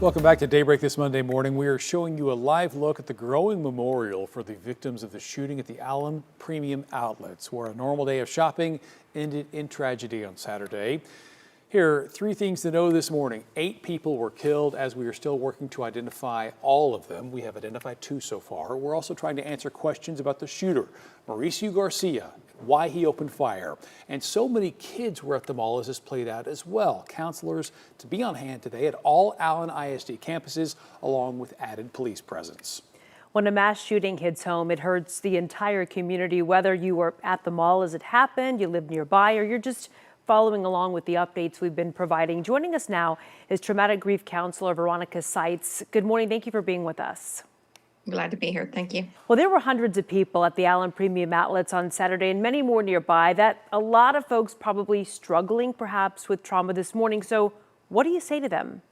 Welcome back to Daybreak this Monday morning. We are showing you a live look at the growing memorial for the victims of the shooting at the Allen Premium Outlets, where a normal day of shopping ended in tragedy on Saturday. Here are 3 things to know this morning. 8 people were killed as we are still working to identify all of them. We have identified 2 so far. We're also trying to answer questions about the shooter, Mauricio Garcia, why he opened fire. And so many kids were at the mall as this played out as well. Counselors to be on hand today at all Allen ISD campuses, along with added police presence. When a mass shooting hits home, it hurts the entire community, whether you were at the mall as it happened, you live nearby, or you're just following along with the updates we've been providing. Joining us now is traumatic grief counselor Veronica Sites. Good morning. Thank you for being with us. Glad to be here. Thank you. Well, there were hundreds of people at the Allen Premium Outlets on Saturday and many more nearby. That a lot of folks probably struggling perhaps with trauma this morning. So what do you say to them?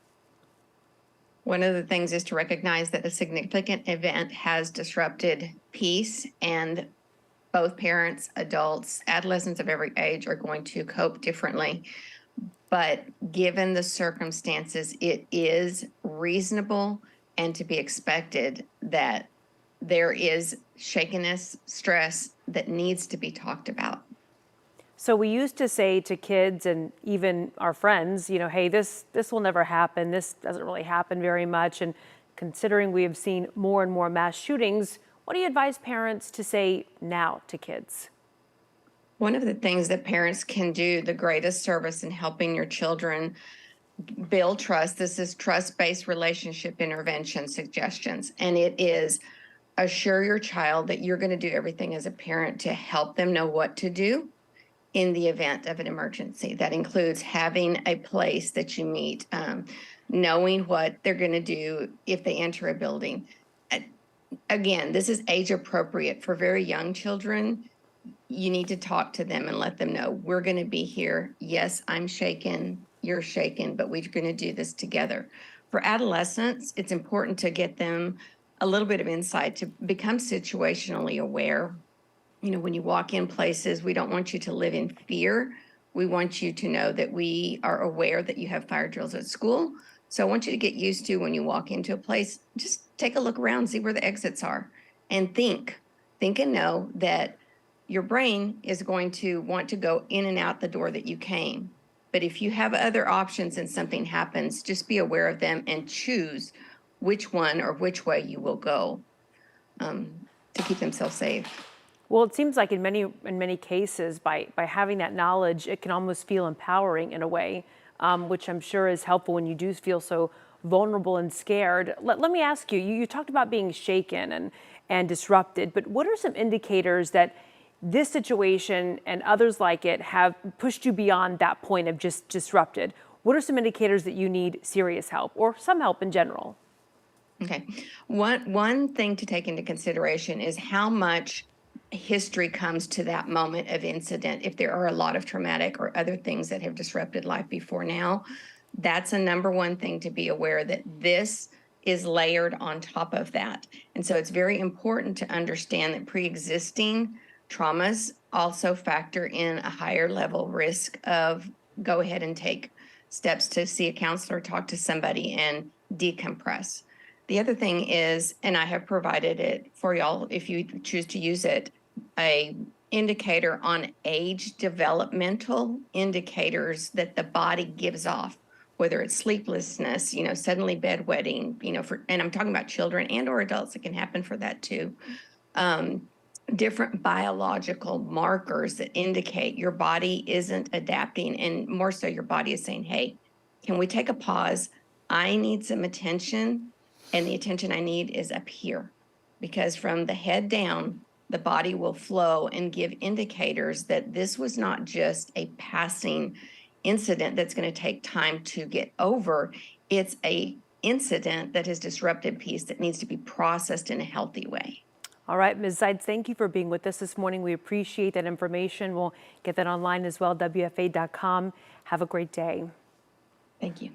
One of the things is to recognize that a significant event has disrupted peace, and both parents, adults, adolescents of every age are going to cope differently. But given the circumstances, it is reasonable and to be expected that there is shakiness, stress that needs to be talked about. So we used to say to kids and even our friends, you know, hey, this will never happen. This doesn't really happen very much. And considering we have seen more and more mass shootings, what do you advise parents to say now to kids? One of the things that parents can do the greatest service in helping your children build trust, this is trust-based relationship intervention suggestions, and it is assure your child that you're going to do everything as a parent to help them know what to do in the event of an emergency. That includes having a place that you meet, knowing what they're going to do if they enter a building. Again, this is age appropriate for very young children. You need to talk to them and let them know we're going to be here. Yes, I'm shaken, you're shaken, but we're going to do this together. For adolescents, it's important to get them a little bit of insight to become situationally aware. You know, when you walk in places, we don't want you to live in fear. We want you to know that we are aware that you have fire drills at school. So I want you to get used to when you walk into a place, just take a look around, see where the exits are, and think and know that your brain is going to want to go in and out the door that you came. But if you have other options and something happens, just be aware of them and choose which one or which way you will go to keep themselves safe. Well, it seems like in many cases, by having that knowledge, it can almost feel empowering in a way, which I'm sure is helpful when you do feel so vulnerable and scared. Let me ask you, you talked about being shaken and disrupted, but what are some indicators that this situation and others like it have pushed you beyond that point of just disrupted? What are some indicators that you need serious help or some help in general? Okay. One thing to take into consideration is how much history comes to that moment of incident. If there are a lot of traumatic or other things that have disrupted life before now, that's a number one thing to be aware that this is layered on top of that. And so it's very important to understand that pre-existing traumas also factor in a higher level risk of go ahead and take steps to see a counselor, talk to somebody, and decompress. The other thing is, and I have provided it for y'all if you choose to use it, a indicator on age developmental indicators that the body gives off, whether it's sleeplessness, you know, suddenly bedwetting, you know, and I'm talking about children and or adults, it can happen for that too. Different biological markers that indicate your body isn't adapting, and more so your body is saying, hey, can we take a pause? I need some attention, and the attention I need is up here, because from the head down, the body will flow and give indicators that this was not just a passing incident that's going to take time to get over. It's a incident that has disrupted peace that needs to be processed in a healthy way. All right, Ms. Sites, thank you for being with us this morning. We appreciate that information. We'll get that online as well, WFAA.com. Have a great day. Thank you.